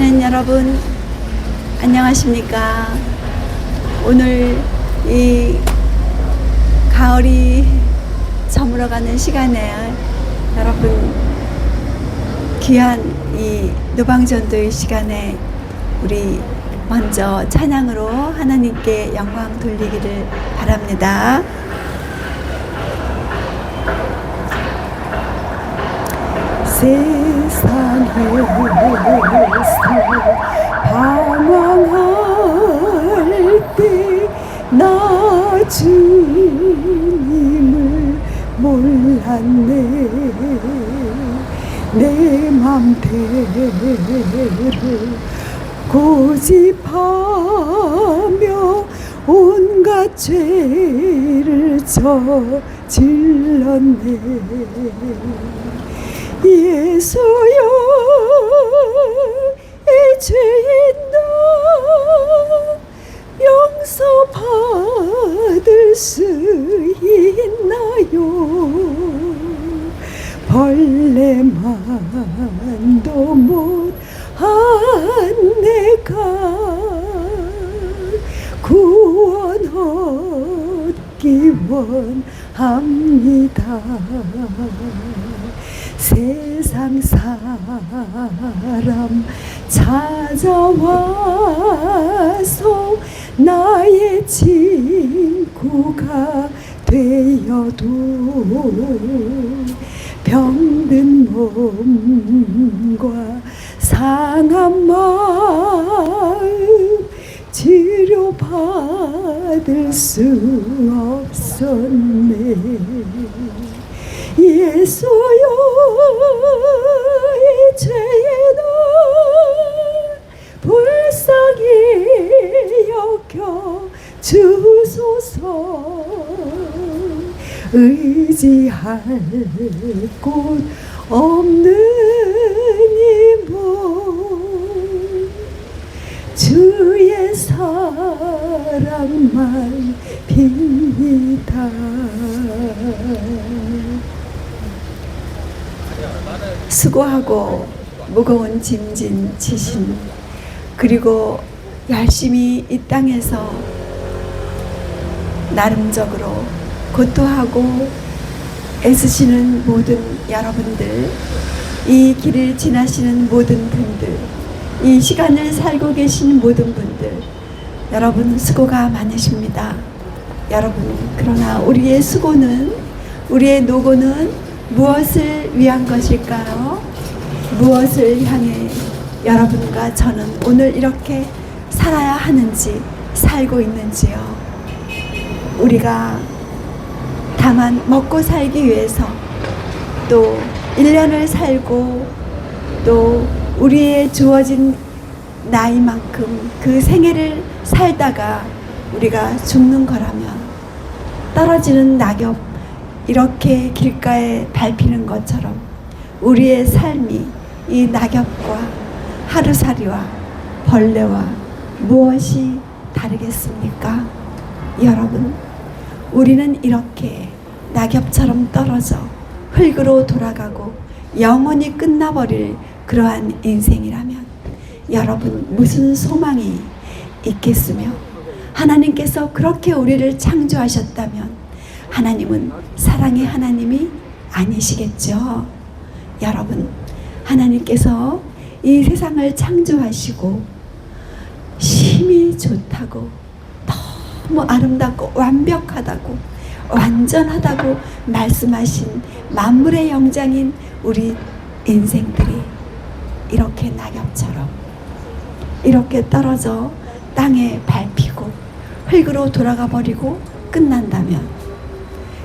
보시는 여러분 안녕하십니까? 오늘 이 가을이 저물어가는 시간에 여러분 귀한 이 노방전도의 시간에 우리 먼저 찬양으로 하나님께 영광 돌리기를 바랍니다. 세상에서 방황할 때 나 주님을 몰랐네. 내 맘대로 고집하며 온갖 죄를 저질렀네. 예수여, 이 죄인 나 용서받을 수 있나요? 벌레만도 못한 내가 구원 얻기 원합니다. 세상 사람 찾아와서 나의 친구가 되어도 병든 몸과 상한 마음 치료받을 수 없었네. 예수여, 이 죄는 불쌍히 여겨 주소서. 의지할 곳 없는 이 몸 주의 사랑만 빕니다. 수고하고 무거운 짐진 지신, 그리고 열심히 이 땅에서 나름적으로 고토하고 애쓰시는 모든 여러분들, 이 길을 지나시는 모든 분들, 이 시간을 살고 계신 모든 분들, 여러분 수고가 많으십니다. 여러분, 그러나 우리의 수고는, 우리의 노고는 무엇을 위한 것일까요? 무엇을 향해 여러분과 저는 오늘 이렇게 살아야 하는지, 살고 있는지요? 우리가 다만 먹고 살기 위해서, 또 1년을 살고 또 우리의 주어진 나이만큼 그 생애를 살다가 우리가 죽는 거라면, 떨어지는 낙엽 이렇게 길가에 밟히는 것처럼 우리의 삶이 이 낙엽과 하루살이와 벌레와 무엇이 다르겠습니까? 여러분, 우리는 이렇게 낙엽처럼 떨어져 흙으로 돌아가고 영원히 끝나버릴 그러한 인생이라면 여러분 무슨 소망이 있겠으며, 하나님께서 그렇게 우리를 창조하셨다면 하나님은 사랑의 하나님이 아니시겠죠? 여러분, 하나님께서 이 세상을 창조하시고 심히 좋다고, 너무 아름답고 완벽하다고, 완전하다고 말씀하신 만물의 영장인 우리 인생들이 이렇게 낙엽처럼 이렇게 떨어져 땅에 밟히고 흙으로 돌아가 버리고 끝난다면,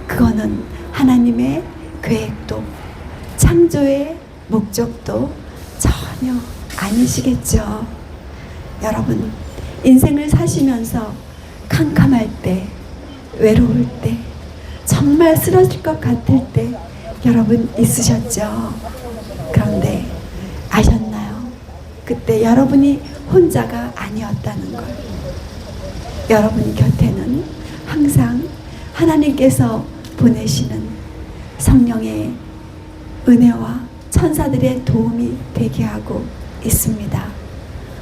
그거는 하나님의 계획도 창조의 목적도 전혀 아니시겠죠. 여러분, 인생을 사시면서 캄캄할 때, 외로울 때, 정말 쓰러질 것 같을 때 여러분 있으셨죠? 그런데 아셨나요? 그때 여러분이 혼자가 아니었다는 걸. 여러분 곁에는 항상 하나님께서 보내시는 성령의 은혜와 천사들의 도움이 되게 하고 있습니다.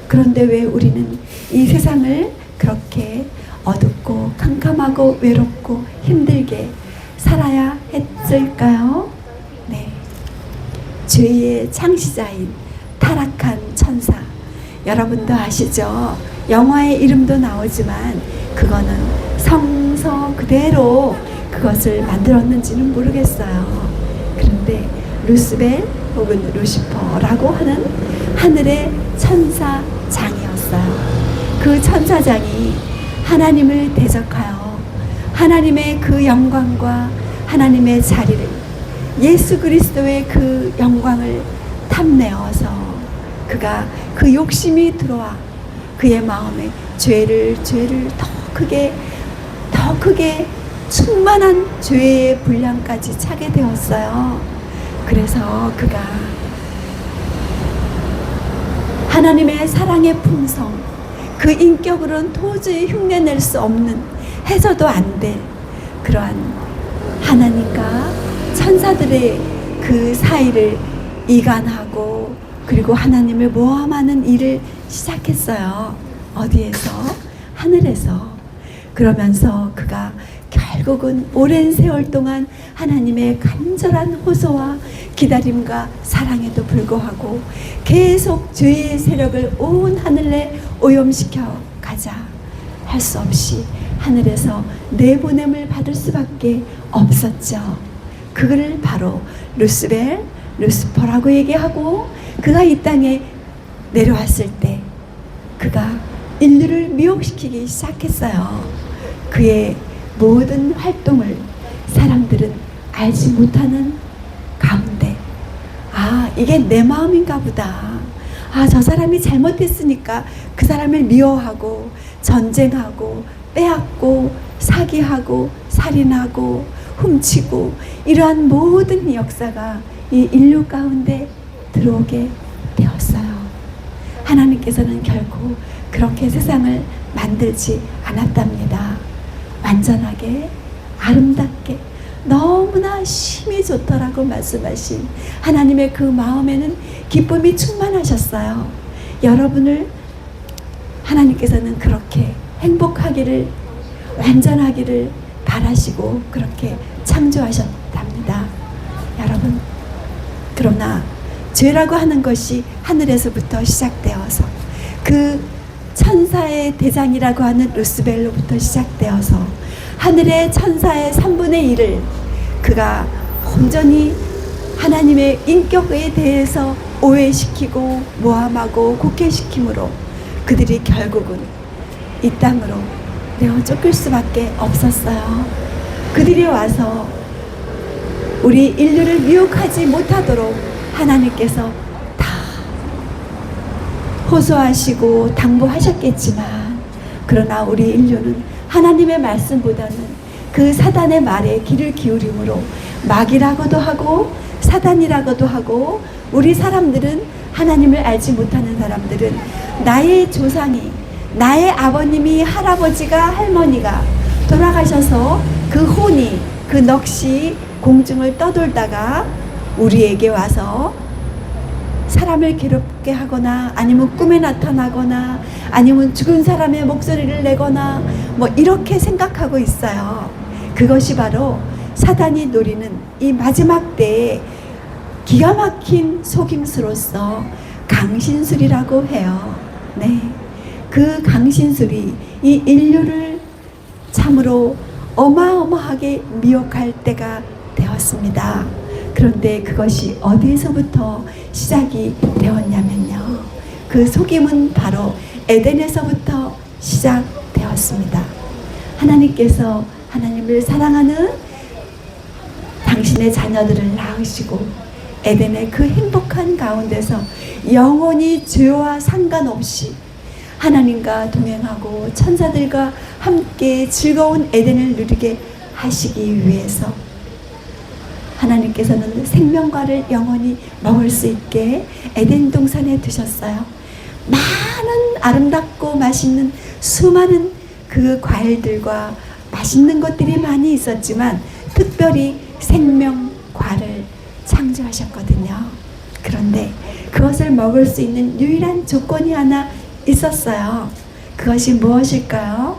그런데 왜 우리는 이 세상을 그렇게 어둡고 캄캄하고 외롭고 힘들게 살아야 했을까요? 네. 죄의 창시자인 타락한 천사, 여러분도 아시죠? 영화의 이름도 나오지만 그거는 성서 그대로 그것을 만들었는지는 모르겠어요. 그런데 루스벨 혹은 루시퍼라고 하는 하늘의 천사장이었어요. 그 천사장이 하나님을 대적하여 하나님의 그 영광과 하나님의 자리를, 예수 그리스도의 그 영광을 탐내어서 그가 그 욕심이 들어와 그의 마음에 죄를 더 크게 충만한 죄의 분량까지 차게 되었어요. 그래서 그가 하나님의 사랑의 품성, 그 인격으로는 도저히 흉내낼 수 없는, 해서도 안 될 그러한 하나님과 천사들의 그 사이를 이간하고 그리고 하나님을 모함하는 일을 시작했어요. 어디에서? 하늘에서. 그러면서 그가 결국은 오랜 세월 동안 하나님의 간절한 호소와 기다림과 사랑에도 불구하고 계속 죄의 세력을 온 하늘에 오염시켜 가자 할 수 없이 하늘에서 내보냄을 받을 수밖에 없었죠. 그를 바로 루스벨, 루스퍼라고 얘기하고, 그가 이 땅에 내려왔을 때 그가 인류를 미혹시키기 시작했어요. 그의 모든 활동을 사람들은 알지 못하는 가운데, 아, 이게 내 마음인가 보다. 아, 저 사람이 잘못했으니까 그 사람을 미워하고 전쟁하고 빼앗고 사기하고 살인하고 훔치고, 이러한 모든 역사가 이 인류 가운데 들어오게 되었어요. 하나님께서는 결코 그렇게 세상을 만들지 않았답니다. 완전하게 아름답게 너무나 심히 좋더라고 말씀하신 하나님의 그 마음에는 기쁨이 충만하셨어요. 여러분을 하나님께서는 그렇게 행복하기를, 완전하기를 바라시고 그렇게 창조하셨답니다. 여러분, 그러나 죄라고 하는 것이 하늘에서부터 시작되어서 그 천사의 대장이라고 하는 루스벨로부터 시작되어서 하늘의 천사의 3분의 1을 그가 온전히 하나님의 인격에 대해서 오해시키고 모함하고 곡해시킴으로 그들이 결국은 이 땅으로 내어 쫓길 수밖에 없었어요. 그들이 와서 우리 인류를 미혹하지 못하도록 하나님께서 다 호소하시고 당부하셨겠지만, 그러나 우리 인류는 하나님의 말씀보다는 그 사단의 말에 귀를 기울임으로 마귀라고도 하고 사단이라고도 하고, 우리 사람들은, 하나님을 알지 못하는 사람들은 나의 조상이, 나의 아버님이, 할아버지가, 할머니가 돌아가셔서 그 혼이, 그 넋이 공중을 떠돌다가 우리에게 와서 사람을 괴롭게 하거나 아니면 꿈에 나타나거나 아니면 죽은 사람의 목소리를 내거나 뭐 이렇게 생각하고 있어요. 그것이 바로 사단이 노리는 이 마지막 때에 기가 막힌 속임수로서 강신술이라고 해요. 네, 그 강신술이 이 인류를 참으로 어마어마하게 미혹할 때가 되었습니다. 그런데 그것이 어디에서부터 시작이 되었냐면요, 그 속임은 바로 에덴에서부터 시작되었습니다. 하나님께서 하나님을 사랑하는 당신의 자녀들을 낳으시고 에덴의 그 행복한 가운데서 영원히 죄와 상관없이 하나님과 동행하고 천사들과 함께 즐거운 에덴을 누리게 하시기 위해서 하나님께서는 생명과를 영원히 먹을 수 있게 에덴 동산에 두셨어요. 많은 아름답고 맛있는 수많은 그 과일들과 맛있는 것들이 많이 있었지만 특별히 생명과를 창조하셨거든요. 그런데 그것을 먹을 수 있는 유일한 조건이 하나 있었어요. 그것이 무엇일까요?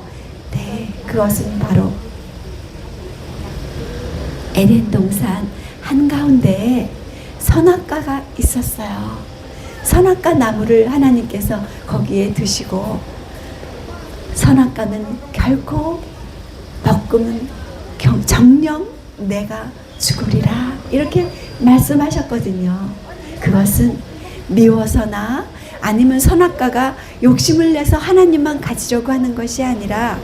네, 그것은 바로 에덴 동산 한가운데에 선악과가 있었어요. 선악과 나무를 하나님께서 거기에 두시고, 선악과는 결코 먹으면 정령 내가 죽으리라 이렇게 말씀하셨거든요. 그것은 미워서나 아니면 선악과가 욕심을 내서 하나님만 가지려고 하는 것이 아니라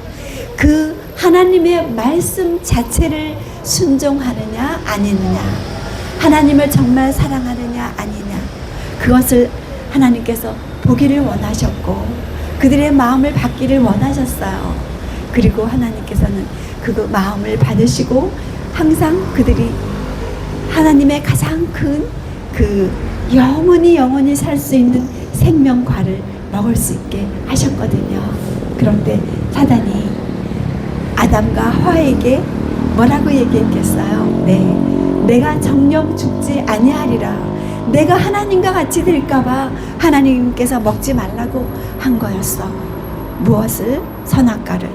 그 하나님의 말씀 자체를 순종하느냐 아니느냐, 하나님을 정말 사랑하느냐 아니냐, 그것을 하나님께서 보기를 원하셨고 그들의 마음을 받기를 원하셨어요. 그리고 하나님께서는 그 마음을 받으시고 항상 그들이 하나님의 가장 큰 그 영원히 살 수 있는 생명과를 먹을 수 있게 하셨거든요. 그런데 사단이 아담과 하와에게 뭐라고 얘기했겠어요? 네, 내가 정령 죽지 아니하리라. 내가 하나님과 같이 될까봐 하나님께서 먹지 말라고 한 거였어. 무엇을? 선악과를.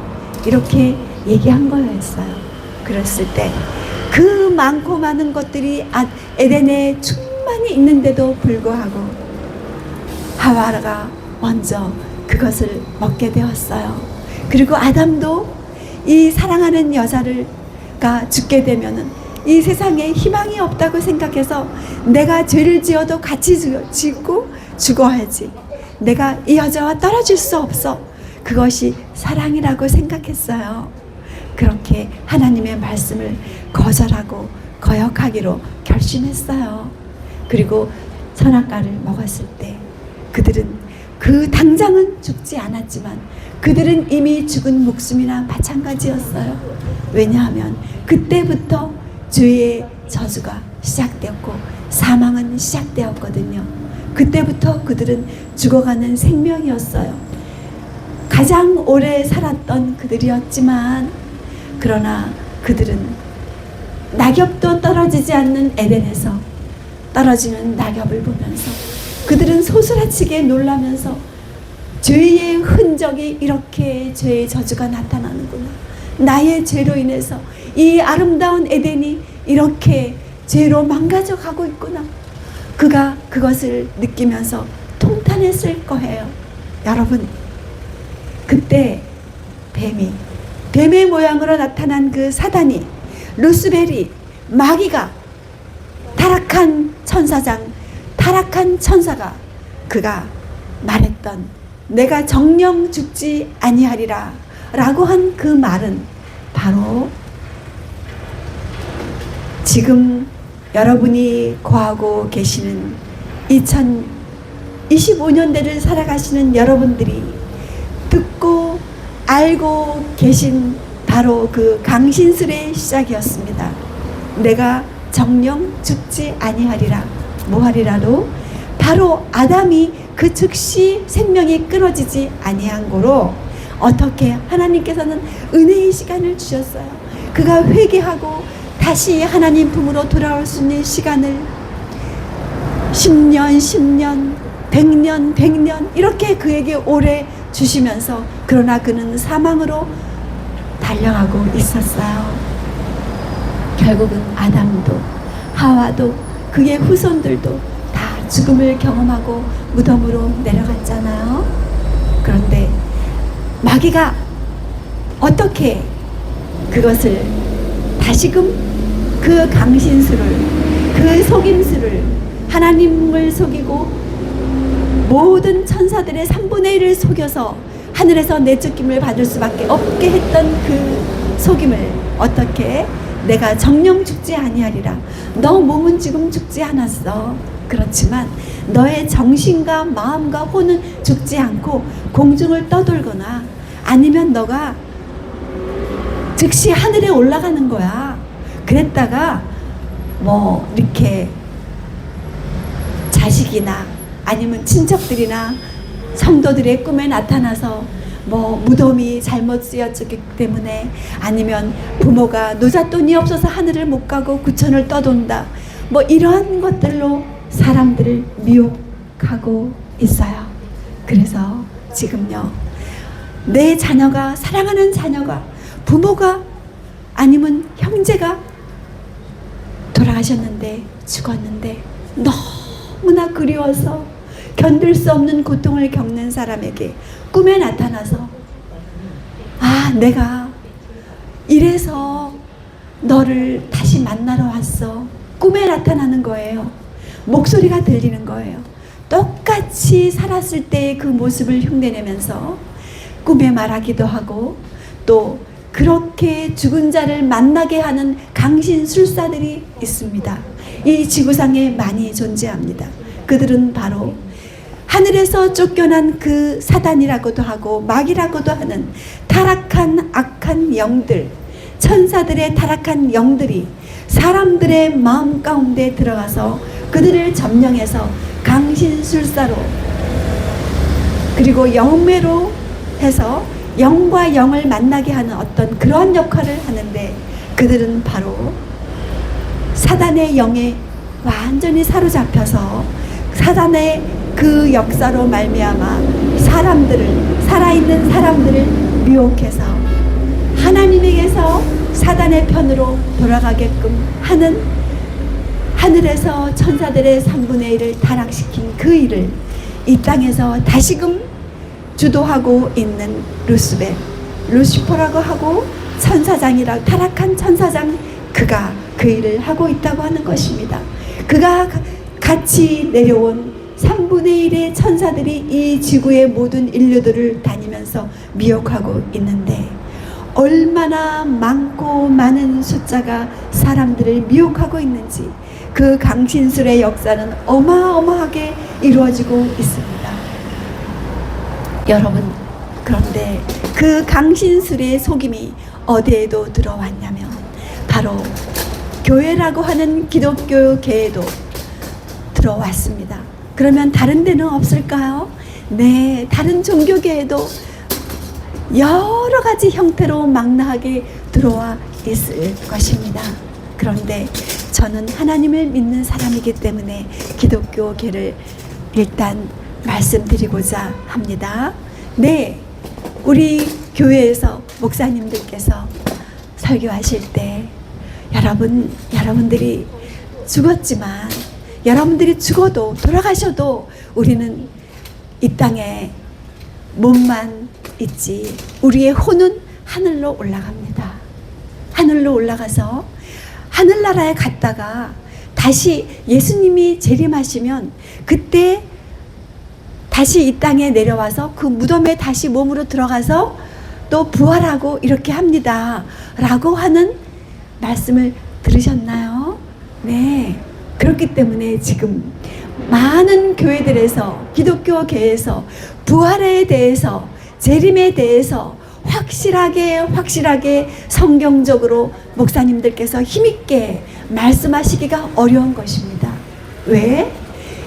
이렇게 얘기한 거였어요. 그랬을 때 그 많고 많은 것들이 에덴에 충만히 있는데도 불구하고 하와가 먼저 그것을 먹게 되었어요. 그리고 아담도 이 사랑하는 여자가 죽게 되면은 이 세상에 희망이 없다고 생각해서 내가 죄를 지어도 같이 짓고 죽어야지, 내가 이 여자와 떨어질 수 없어, 그것이 사랑이라고 생각했어요. 그렇게 하나님의 말씀을 거절하고 거역하기로 결심했어요. 그리고 선악과를 먹었을 때 그들은 그 당장은 죽지 않았지만 그들은 이미 죽은 목숨이나 마찬가지였어요. 왜냐하면 그때부터 죄의 저주가 시작되었고 사망은 시작되었거든요. 그때부터 그들은 죽어가는 생명이었어요. 가장 오래 살았던 그들이었지만, 그러나 그들은 낙엽도 떨어지지 않는 에덴에서 떨어지는 낙엽을 보면서 그들은 소스라치게 놀라면서 죄의 흔적이 이렇게 죄의 저주가 나타나는구나, 나의 죄로 인해서 이 아름다운 에덴이 이렇게 죄로 망가져 가고 있구나, 그가 그것을 느끼면서 통탄했을 거예요. 여러분, 그때 뱀의 모양으로 나타난 그 사단이, 루스벨이, 마귀가, 타락한 천사가 그가 말했던 내가 정령 죽지 아니하리라 라고 한 그 말은 바로 지금 여러분이 거하고 계시는 2025년대를 살아가시는 여러분들이 듣고 알고 계신 바로 그 강신술의 시작이었습니다. 내가 정령 죽지 아니하리라. 뭐하리라도 바로 아담이 그 즉시 생명이 끊어지지 아니한 거로 어떻게 하나님께서는 은혜의 시간을 주셨어요. 그가 회개하고 다시 하나님 품으로 돌아올 수 있는 시간을 10년, 100년 이렇게 그에게 오래 주시면서, 그러나 그는 사망으로 달려가고 있었어요. 결국은 아담도 하와도 그의 후손들도 다 죽음을 경험하고 무덤으로 내려갔잖아요. 그런데 마귀가 어떻게 그것을 다시금 그 강신술을, 그 속임수를, 하나님을 속이고 모든 천사들의 3분의 1을 속여서 하늘에서 내쫓김을 받을 수밖에 없게 했던 그 속임을 어떻게, 내가 정령 죽지 아니하리라. 너 몸은 지금 죽지 않았어. 그렇지만 너의 정신과 마음과 혼은 죽지 않고 공중을 떠돌거나 아니면 너가 즉시 하늘에 올라가는 거야. 그랬다가 뭐 이렇게 자식이나 아니면 친척들이나 성도들의 꿈에 나타나서 뭐 무덤이 잘못 쓰여졌기 때문에, 아니면 부모가 노잣돈이 없어서 하늘을 못 가고 구천을 떠돈다, 뭐 이런 것들로 사람들을 미혹하고 있어요. 그래서 지금요, 내 자녀가, 사랑하는 자녀가, 부모가 아니면 형제가 돌아가셨는데, 죽었는데 너무나 그리워서 견딜 수 없는 고통을 겪는 사람에게 꿈에 나타나서, 아, 내가 이래서 너를 다시 만나러 왔어. 꿈에 나타나는 거예요. 목소리가 들리는 거예요. 똑같이 살았을 때의 그 모습을 흉내내면서 꿈에 말하기도 하고, 또 그렇게 죽은 자를 만나게 하는 강신술사들이 있습니다. 이 지구상에 많이 존재합니다. 그들은 바로 하늘에서 쫓겨난 그 사단이라고도 하고 마귀라고도 하는 타락한 악한 영들, 천사들의 타락한 영들이 사람들의 마음 가운데 들어가서 그들을 점령해서 강신술사로, 그리고 영매로 해서 영과 영을 만나게 하는 어떤 그런 역할을 하는데, 그들은 바로 사단의 영에 완전히 사로잡혀서 사단의 그 역사로 말미암아 사람들을, 살아있는 사람들을 미혹해서 하나님에게서 사단의 편으로 돌아가게끔 하는, 하늘에서 천사들의 3분의 1을 타락시킨 그 일을 이 땅에서 다시금 주도하고 있는 루시퍼라고 하고, 천사장이라, 타락한 천사장, 그가 그 일을 하고 있다고 하는 것입니다. 그가 같이 내려온 3분의 1의 천사들이 이 지구의 모든 인류들을 다니면서 미혹하고 있는데, 얼마나 많고 많은 숫자가 사람들을 미혹하고 있는지 그 강신술의 역사는 어마어마하게 이루어지고 있습니다. 여러분, 그런데 그 강신술의 속임이 어디에도 들어왔냐면 바로 교회라고 하는 기독교계에도 들어왔습니다. 그러면 다른 데는 없을까요? 네, 다른 종교계에도 여러 가지 형태로 망라하게 들어와 있을 것입니다. 그런데 저는 하나님을 믿는 사람이기 때문에 기독교계를 일단 말씀드리고자 합니다. 네, 우리 교회에서 목사님들께서 설교하실 때 여러분들이 죽었지만, 여러분들이 죽어도 돌아가셔도 우리는 이 땅에 몸만 있지 우리의 혼은 하늘로 올라갑니다. 하늘로 올라가서 하늘나라에 갔다가 다시 예수님이 재림하시면 그때 다시 이 땅에 내려와서 그 무덤에 다시 몸으로 들어가서 또 부활하고 이렇게 합니다 라고 하는 말씀을 들으셨나요? 네, 그렇기 때문에 지금 많은 교회들에서, 기독교계에서 부활에 대해서, 재림에 대해서 확실하게 성경적으로 목사님들께서 힘있게 말씀하시기가 어려운 것입니다. 왜?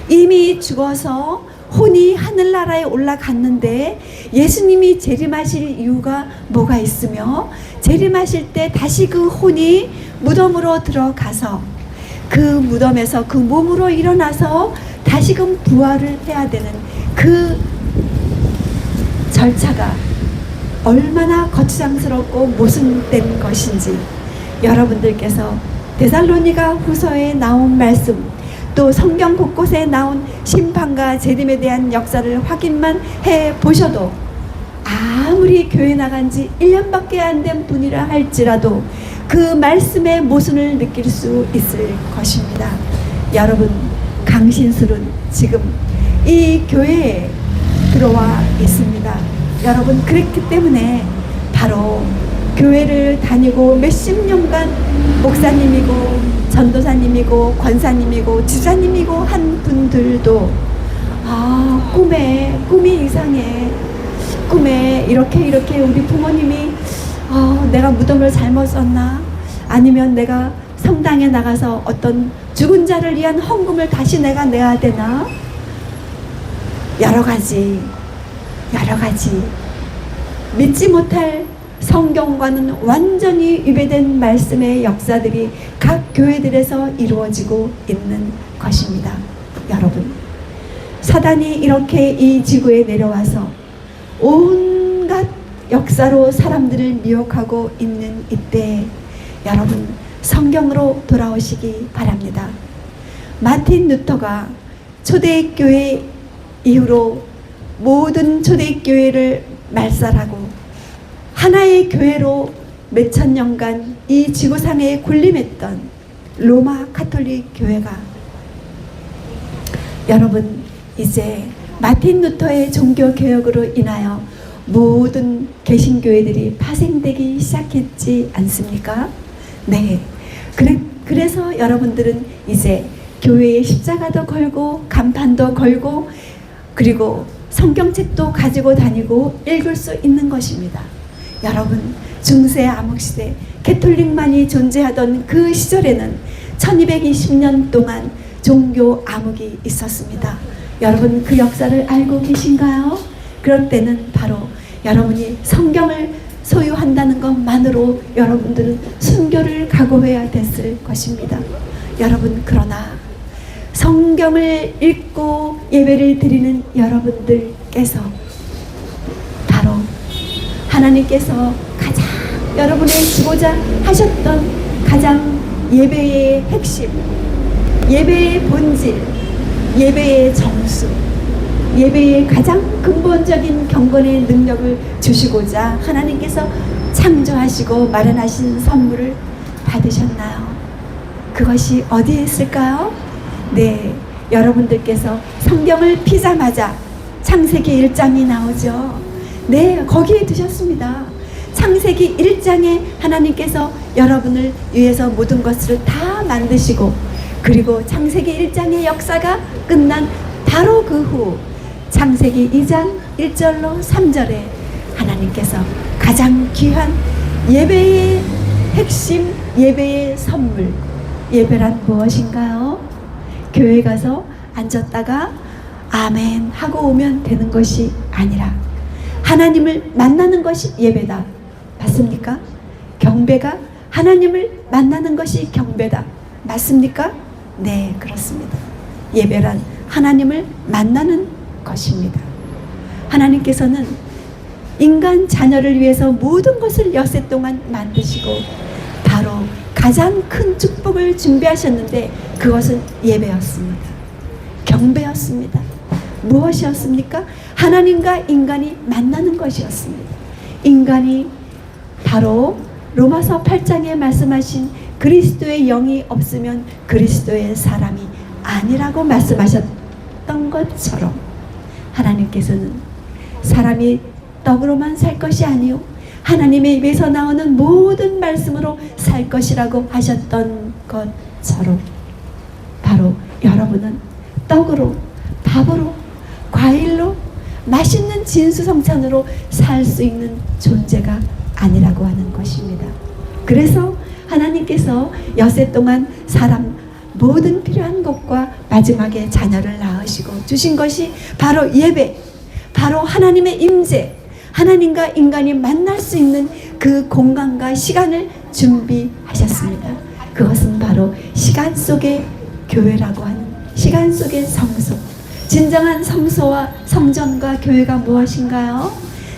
이미 죽어서 혼이 하늘나라에 올라갔는데 예수님이 재림하실 이유가 뭐가 있으며, 재림하실 때 다시 그 혼이 무덤으로 들어가서 그 무덤에서 그 몸으로 일어나서 다시금 부활을 해야 되는 그 절차가 얼마나 거추장스럽고 모순된 것인지, 여러분들께서 데살로니가 후서에 나온 말씀, 또 성경 곳곳에 나온 심판과 재림에 대한 역사를 확인만 해 보셔도, 아무리 교회 나간 지 1년밖에 안 된 분이라 할지라도 그 말씀의 모순을 느낄 수 있을 것입니다. 여러분, 강신술은 지금 이 교회에 들어와 있습니다. 여러분, 그렇기 때문에 바로 교회를 다니고 몇십 년간 목사님이고 전도사님이고 권사님이고 지사님이고 한 분들도 꿈이 이상해. 꿈에 이렇게 우리 부모님이 내가 무덤을 잘못 썼나? 아니면 내가 성당에 나가서 어떤 죽은 자를 위한 헌금을 다시 내가 내야 되나? 여러 가지 믿지 못할 성경과는 완전히 위배된 말씀의 역사들이 각 교회들에서 이루어지고 있는 것입니다. 여러분, 사단이 이렇게 이 지구에 내려와서 온갖 역사로 사람들을 미혹하고 있는 이때 여러분 성경으로 돌아오시기 바랍니다. 마틴 루터가 초대교회 이후로 모든 초대교회를 말살하고 하나의 교회로 몇천 년간 이 지구상에 군림했던 로마 가톨릭 교회가 여러분 이제 마틴 루터의 종교 개혁으로 인하여 모든 개신교회들이 파생되기 시작했지 않습니까? 네. 그래서 여러분들은 이제 교회에 십자가도 걸고 간판도 걸고 그리고 성경책도 가지고 다니고 읽을 수 있는 것입니다. 여러분 중세 암흑시대 캐톨릭만이 존재하던 그 시절에는 1220년 동안 종교 암흑이 있었습니다. 여러분 그 역사를 알고 계신가요? 그럴 때는 바로 여러분이 성경을 소유한다는 것만으로 여러분들은 순교를 각오해야 됐을 것입니다. 여러분 그러나 성경을 읽고 예배를 드리는 여러분들께서 바로 하나님께서 가장 여러분의 주고자 하셨던 가장 예배의 핵심, 예배의 본질, 예배의 정수, 예배의 가장 근본적인 경건의 능력을 주시고자 하나님께서 창조하시고 마련하신 선물을 받으셨나요? 그것이 어디에 있을까요? 네, 여러분들께서 성경을 피자마자 창세기 1장이 나오죠. 네, 거기에 두셨습니다. 창세기 1장에 하나님께서 여러분을 위해서 모든 것을 다 만드시고 그리고 창세기 1장의 역사가 끝난 바로 그 후 창세기 2장 1절로 3절에 하나님께서 가장 귀한 예배의 핵심, 예배의 선물, 예배란 무엇인가요? 교회 가서 앉았다가 아멘 하고 오면 되는 것이 아니라 하나님을 만나는 것이 예배다. 맞습니까? 경배가 하나님을 만나는 것이 경배다. 맞습니까? 네, 그렇습니다. 예배란 하나님을 만나는 것입니다. 하나님께서는 인간 자녀를 위해서 모든 것을 여세 동안 만드시고 바로 가장 큰 축복을 준비하셨는데 그것은 예배였습니다. 경배였습니다. 무엇이었습니까? 하나님과 인간이 만나는 것이었습니다. 인간이 바로 로마서 8장에 말씀하신 그리스도의 영이 없으면 그리스도의 사람이 아니라고 말씀하셨던 것처럼 하나님께서는 사람이 떡으로만 살 것이 아니요 하나님의 입에서 나오는 모든 말씀으로 살 것이라고 하셨던 것처럼 바로 여러분은 떡으로, 밥으로, 과일로, 맛있는 진수성찬으로 살 수 있는 존재가 아니라고 하는 것입니다. 그래서 하나님께서 여세 동안 사람 모든 필요한 것과 마지막에 자녀를 낳으시고 주신 것이 바로 예배, 바로 하나님의 임재, 하나님과 인간이 만날 수 있는 그 공간과 시간을 준비하셨습니다. 그것은 바로 시간 속의 교회라고 하는 시간 속의 성소. 진정한 성소와 성전과 교회가 무엇인가요?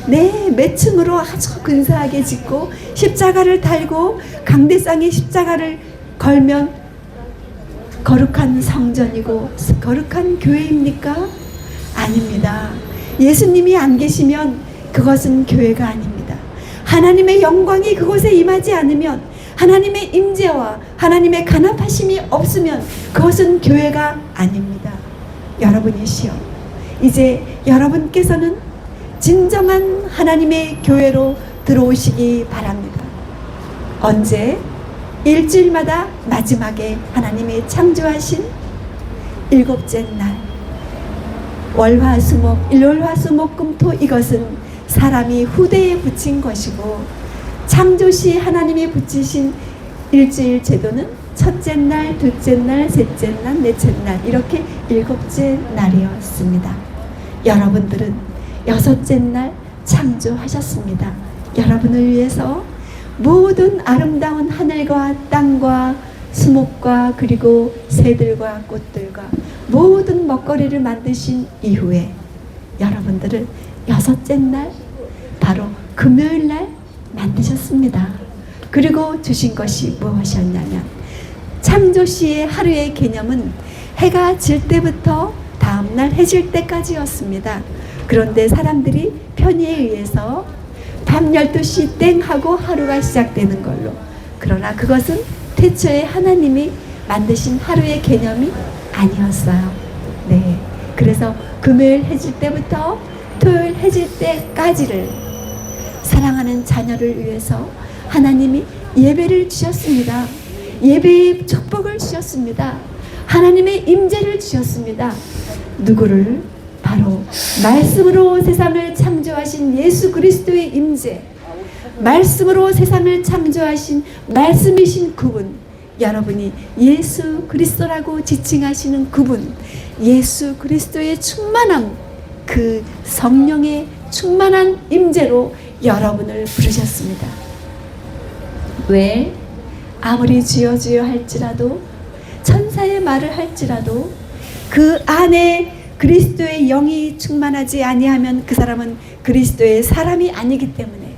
네, 몇 층으로 아주 근사하게 짓고 십자가를 달고 강대상에 십자가를 걸면 거룩한 성전이고 거룩한 교회입니까? 아닙니다. 예수님이 안 계시면 그것은 교회가 아닙니다. 하나님의 영광이 그곳에 임하지 않으면 하나님의 임재와 하나님의 간합하심이 없으면 그것은 교회가 아닙니다. 여러분이시여, 이제 여러분께서는 진정한 하나님의 교회로 들어오시기 바랍니다. 언제? 일주일마다 마지막에 하나님이 창조하신 일곱째 날 월화수목, 일월화수목금토 이것은 사람이 후대에 붙인 것이고 창조시 하나님이 붙이신 일주일 제도는 첫째 날, 둘째 날, 셋째 날, 넷째 날 이렇게 일곱째 날이었습니다. 여러분들은 여섯째 날 창조하셨습니다. 여러분을 위해서 모든 아름다운 하늘과 땅과 수목과 그리고 새들과 꽃들과 모든 먹거리를 만드신 이후에 여러분들을 6째 날 바로 금요일 날 만드셨습니다. 그리고 주신 것이 무엇이었냐면 창조시의 하루의 개념은 해가 질 때부터 다음날 해질 때까지였습니다. 그런데 사람들이 편의에 의해서 밤 12시 땡 하고 하루가 시작되는 걸로, 그러나 그것은 태초에 하나님이 만드신 하루의 개념이 아니었어요. 네, 그래서 금요일 해질 때부터 토요일 해질 때까지를 사랑하는 자녀를 위해서 하나님이 예배를 주셨습니다. 예배의 축복을 주셨습니다. 하나님의 임재를 주셨습니다. 누구를? 바로 말씀으로 세상을 창조하신 예수 그리스도의 임재, 말씀으로 세상을 창조하신 말씀이신 그분, 여러분이 예수 그리스도라고 지칭하시는 그분, 예수 그리스도의 충만함, 그 성령의 충만한 임재로 여러분을 부르셨습니다. 왜? 아무리 주여 주여 할지라도, 천사의 말을 할지라도 그 안에 그리스도의 영이 충만하지 아니하면 그 사람은 그리스도의 사람이 아니기 때문에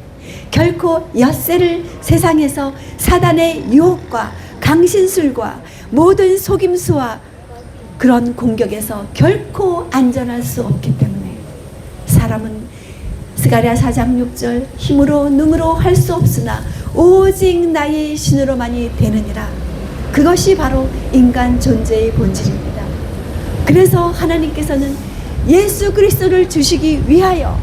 결코 엿새를 세상에서 사단의 유혹과 강신술과 모든 속임수와 그런 공격에서 결코 안전할 수 없기 때문에 사람은 스가랴 4장 6절 힘으로 능으로 할 수 없으나 오직 나의 신으로만이 되느니라. 그것이 바로 인간 존재의 본질입니다. 그래서 하나님께서는 예수 그리스도를 주시기 위하여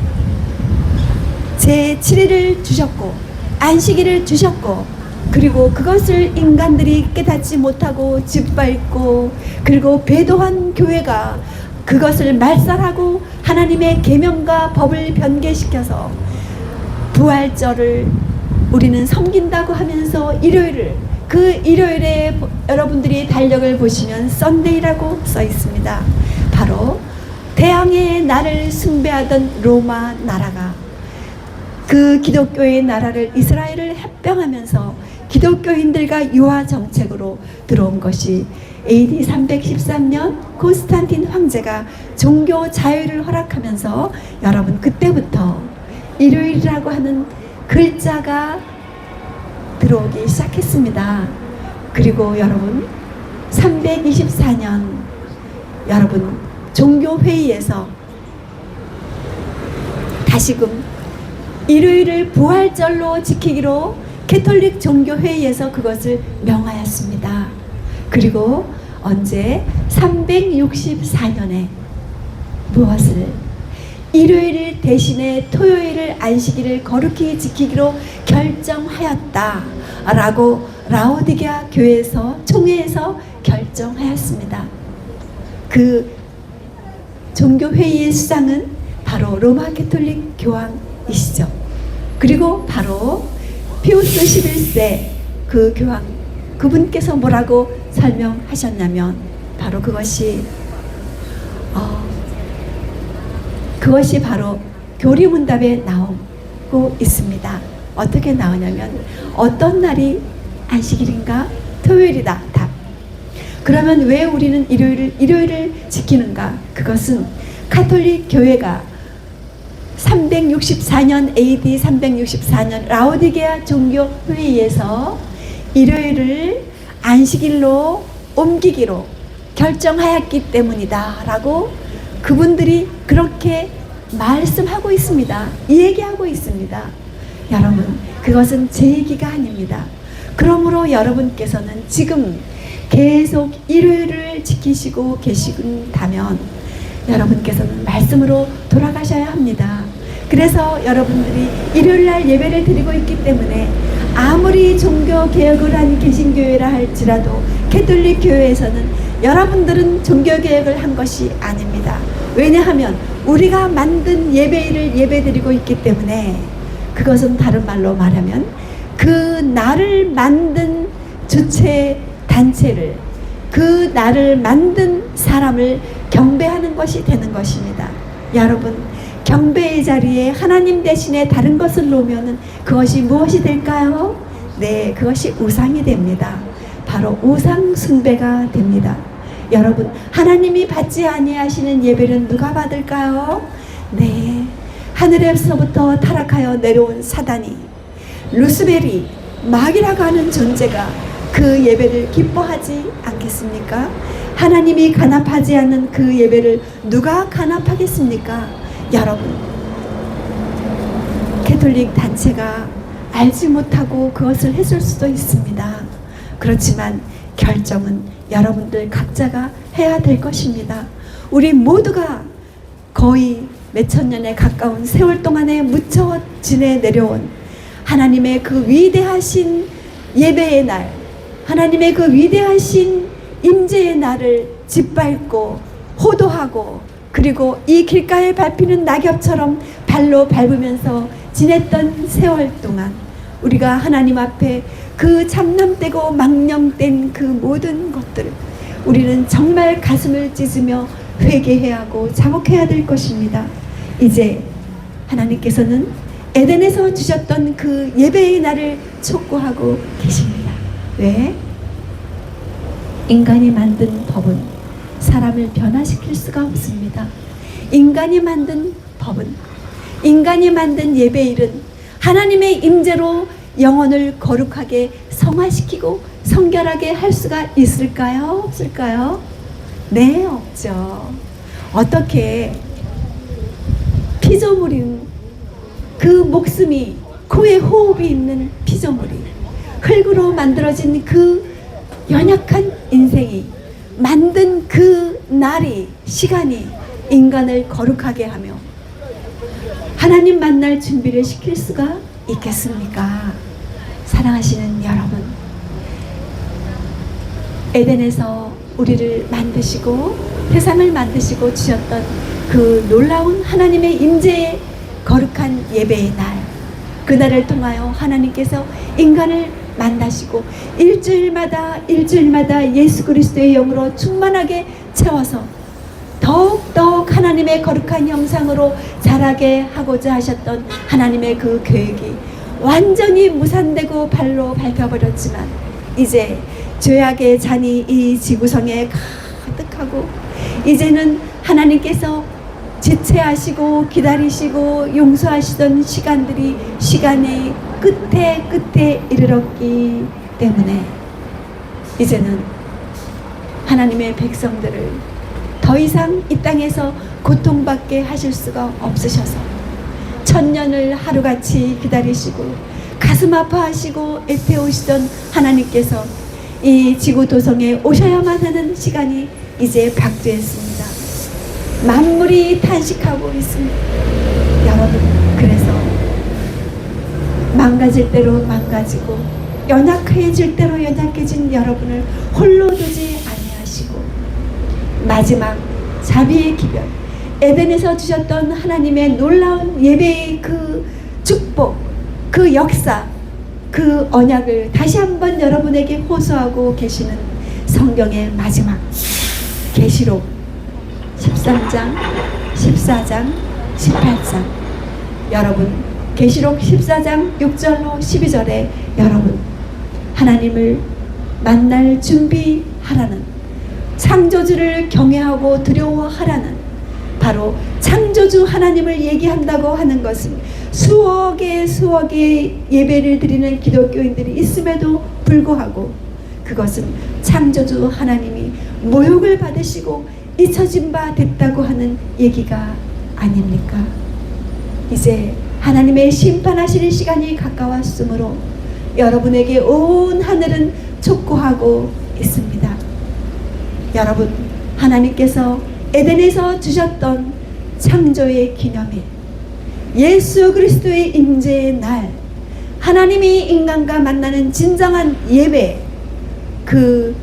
제7일을 주셨고 안식일을 주셨고, 그리고 그것을 인간들이 깨닫지 못하고 짓밟고 그리고 배도한 교회가 그것을 말살하고 하나님의 계명과 법을 변개시켜서 부활절을 우리는 섬긴다고 하면서 일요일을, 그 일요일에 여러분들이 달력을 보시면 썬데이라고 써 있습니다. 바로 태양의 날을 숭배하던 로마 나라가 그 기독교의 나라를 이스라엘을 합병하면서 기독교인들과 유화 정책으로 들어온 것이 AD 313년 콘스탄틴 황제가 종교 자유를 허락하면서 여러분 그때부터 일요일이라고 하는 글자가 들어오기 시작했습니다. 그리고 여러분 324년 여러분 종교회의에서 다시금 일요일을 부활절로 지키기로 캐톨릭 종교회의에서 그것을 명하였습니다. 그리고 언제 364년에 무엇을? 일요일 대신에 토요일을 안식일을 거룩히 지키기로 결정하였다 라고 라오디게아 교회에서 총회에서 결정하였습니다. 그 종교회의의 수장은 바로 로마 캐톨릭 교황이시죠. 그리고 바로 피우스 11세 그 교황, 그분께서 뭐라고 설명하셨냐면 바로 그것이 바로 교리문답에 나오고 있습니다. 어떻게 나오냐면 어떤 날이 안식일인가? 토요일이다. 답. 그러면 왜 우리는 일요일을 지키는가? 그것은 가톨릭 교회가 364년 AD 364년 라오디게아 종교회의에서 일요일을 안식일로 옮기기로 결정하였기 때문이다 라고 그분들이 그렇게 말씀하고 있습니다. 얘기하고 있습니다. 여러분, 그것은 제 얘기가 아닙니다. 그러므로 여러분께서는 지금 계속 일요일을 지키시고 계신다면 여러분께서는 말씀으로 돌아가셔야 합니다. 그래서 여러분들이 일요일날 예배를 드리고 있기 때문에 아무리 종교개혁을 한 개신교회라 할지라도 캐톨릭 교회에서는 여러분들은 종교개혁을 한 것이 아닙니다. 왜냐하면 우리가 만든 예배일을 예배드리고 있기 때문에, 그것은 다른 말로 말하면 그 나를 만든 주체 단체를, 그 나를 만든 사람을 경배하는 것이 되는 것입니다. 여러분, 경배의 자리에 하나님 대신에 다른 것을 놓으면 그것이 무엇이 될까요? 네, 그것이 우상이 됩니다. 바로 우상 숭배가 됩니다. 여러분, 하나님이 받지 아니하시는 예배는 누가 받을까요? 네, 하늘에서부터 타락하여 내려온 사단이, 루스벨이, 마귀라고 하는 존재가 그 예배를 기뻐하지 않겠습니까? 하나님이 간합하지 않는 그 예배를 누가 간합하겠습니까? 여러분, 캐톨릭 단체가 알지 못하고 그것을 했을 수도 있습니다. 그렇지만 결정은 여러분들 각자가 해야 될 것입니다. 우리 모두가 거의 몇천 년에 가까운 세월 동안에 묻혀 지내 내려온 하나님의 그 위대하신 예배의 날, 하나님의 그 위대하신 임재의 날을 짓밟고 호도하고, 그리고 이 길가에 밟히는 낙엽처럼 발로 밟으면서 지냈던 세월 동안 우리가 하나님 앞에 그 참남되고 망령된 그 모든 것들을 우리는 정말 가슴을 찢으며 회개해야 하고 자복해야 될 것입니다. 이제 하나님께서는 에덴에서 주셨던 그 예배의 날을 촉구하고 계십니다. 왜? 인간이 만든 법은 사람을 변화시킬 수가 없습니다. 인간이 만든 법은, 인간이 만든 예배일은 하나님의 임재로 영혼을 거룩하게 성화시키고 성결하게 할 수가 있을까요? 없을까요? 네, 없죠. 어떻게 피조물인 그 목숨이, 코에 호흡이 있는 피조물이, 흙으로 만들어진 그 연약한 인생이 만든 그 날이, 시간이 인간을 거룩하게 하며 하나님 만날 준비를 시킬 수가 있겠습니까? 사랑하시는 여러분, 에덴에서 우리를 만드시고 세상을 만드시고 주셨던 그 놀라운 하나님의 임재의 거룩한 예배의 날, 그날을 통하여 하나님께서 인간을 만나시고 일주일마다 예수 그리스도의 영으로 충만하게 채워서 더욱더욱 하나님의 거룩한 형상으로 자라게 하고자 하셨던 하나님의 그 계획이 완전히 무산되고 발로 밟혀버렸지만, 이제 죄악의 잔이 이 지구상에 가득하고, 이제는 하나님께서 지체하시고 기다리시고 용서하시던 시간들이 시간의 끝에 이르렀기 때문에 이제는 하나님의 백성들을 더 이상 이 땅에서 고통받게 하실 수가 없으셔서 천년을 하루같이 기다리시고 가슴 아파하시고 애태우시던 하나님께서 이 지구 도성에 오셔야만 하는 시간이 이제 박두했습니다. 만물이 탄식하고 있습니다. 여러분, 그래서 망가질 대로 망가지고 연약해질 대로 연약해진 여러분을 홀로 두지 아니하시고 마지막 자비의 기별, 에덴에서 주셨던 하나님의 놀라운 예배의 그 축복, 그 역사, 그 언약을 다시 한번 여러분에게 호소하고 계시는 성경의 마지막 계시록 13장, 14장, 18장. 여러분, 계시록 14장 6절로 12절에 여러분, 하나님을 만날 준비하라는, 창조주를 경외하고 두려워하라는, 바로 창조주 하나님을 얘기한다고 하는 것은 수억의 예배를 드리는 기독교인들이 있음에도 불구하고 그것은 창조주 하나님이 모욕을 받으시고 잊혀진 바 됐다고 하는 얘기가 아닙니까? 이제 하나님의 심판하시는 시간이 가까웠으므로 여러분에게 온 하늘은 촉구하고 있습니다. 여러분, 하나님께서 에덴에서 주셨던 창조의 기념일, 예수 그리스도의 임재의 날, 하나님이 인간과 만나는 진정한 예배, 그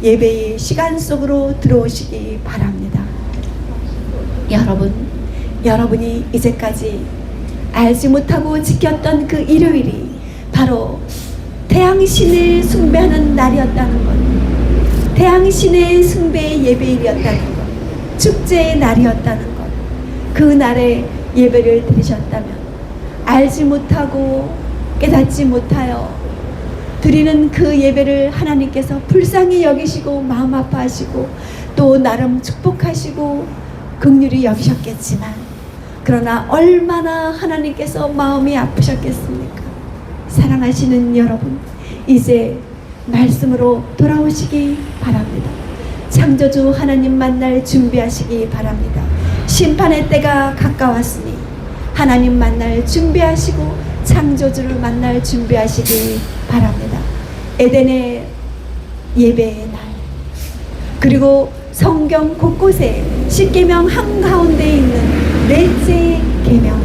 예배의 시간 속으로 들어오시기 바랍니다. 여러분이 이제까지 알지 못하고 지켰던 그 일요일이 바로 태양신을 숭배하는 날이었다는 것, 태양신의 숭배의 예배일이었다는 것, 축제의 날이었다는 것, 그 날에 예배를 드리셨다면 알지 못하고 깨닫지 못하여 드리는 그 예배를 하나님께서 불쌍히 여기시고 마음 아파하시고 또 나름 축복하시고 긍휼히 여기셨겠지만, 그러나 얼마나 하나님께서 마음이 아프셨겠습니까? 사랑하시는 여러분, 이제 말씀으로 돌아오시기 바랍니다. 창조주 하나님 만날 준비하시기 바랍니다. 심판의 때가 가까웠으니 하나님 만날 준비하시고 창조주를 만날 준비하시기 바랍니다. 에덴의 예배의 날, 그리고 성경 곳곳에 십계명 한가운데 있는 넷째 계명,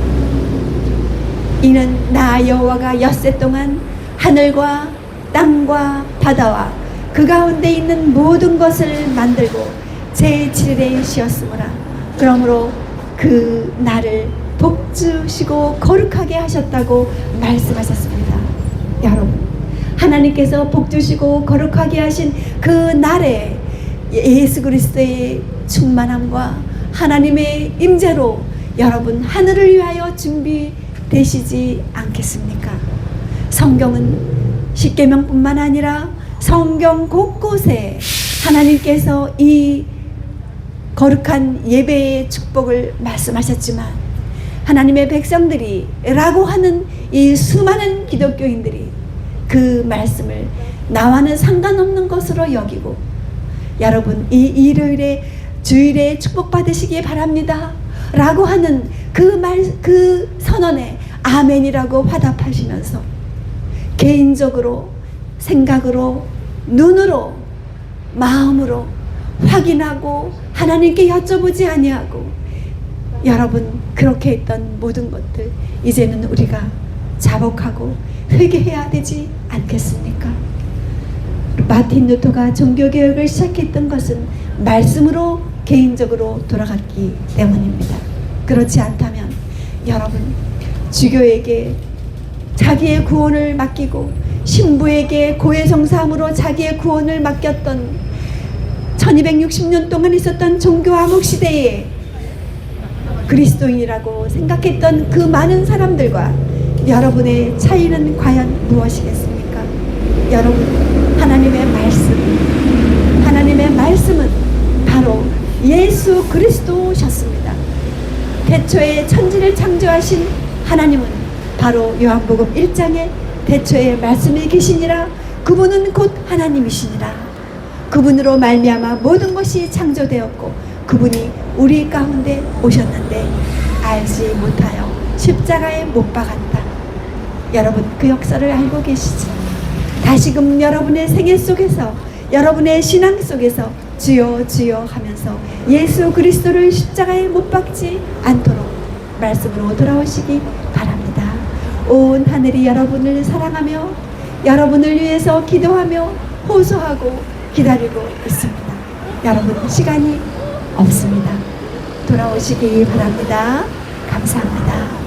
이는 나 여호와가 엿새 동안 하늘과 땅과 바다와 그 가운데 있는 모든 것을 만들고 제7일에 쉬었으므라. 그러므로 그 날을 복주시고 거룩하게 하셨다고 말씀하셨습니다. 여러분, 하나님께서 복주시고 거룩하게 하신 그 날에 예수 그리스도의 충만함과 하나님의 임재로 여러분 하늘을 위하여 준비되시지 않겠습니까? 성경은 십계명뿐만 아니라 성경 곳곳에 하나님께서 이 거룩한 예배의 축복을 말씀하셨지만, 하나님의 백성들이 라고 하는 이 수많은 기독교인들이 그 말씀을 나와는 상관없는 것으로 여기고, 여러분 이 일요일에 주일에 축복받으시기 바랍니다 라고 하는 그 선언에 아멘이라고 화답하시면서 개인적으로 생각으로 눈으로 마음으로 확인하고 하나님께 여쭤보지 아니하고, 여러분 그렇게 했던 모든 것들 이제는 우리가 자복하고 회개해야 되지 않겠습니까? 마틴 루터가 종교개혁을 시작했던 것은 말씀으로 개인적으로 돌아갔기 때문입니다. 그렇지 않다면 여러분, 주교에게 자기의 구원을 맡기고 신부에게 고해성사함으로 자기의 구원을 맡겼던 1260년 동안 있었던 종교 암흑 시대에 그리스도인이라고 생각했던 그 많은 사람들과 여러분의 차이는 과연 무엇이겠습니까? 여러분, 하나님의 말씀은 바로 예수 그리스도셨습니다. 태초에 천지를 창조하신 하나님은 바로 요한복음 1장에 태초에 말씀이 계시니라. 그분은 곧 하나님이시니라. 그분으로 말미암아 모든 것이 창조되었고 그분이 우리 가운데 오셨는데 알지 못하여 십자가에 못 박았다. 여러분 그 역사를 알고 계시죠? 다시금 여러분의 생애 속에서, 여러분의 신앙 속에서 주여 주여 하면서 예수 그리스도를 십자가에 못 박지 않도록 말씀으로 돌아오시기 바랍니다. 온 하늘이 여러분을 사랑하며 여러분을 위해서 기도하며 호소하고 기다리고 있습니다. 여러분 시간이 없습니다. 돌아오시기 바랍니다. 감사합니다.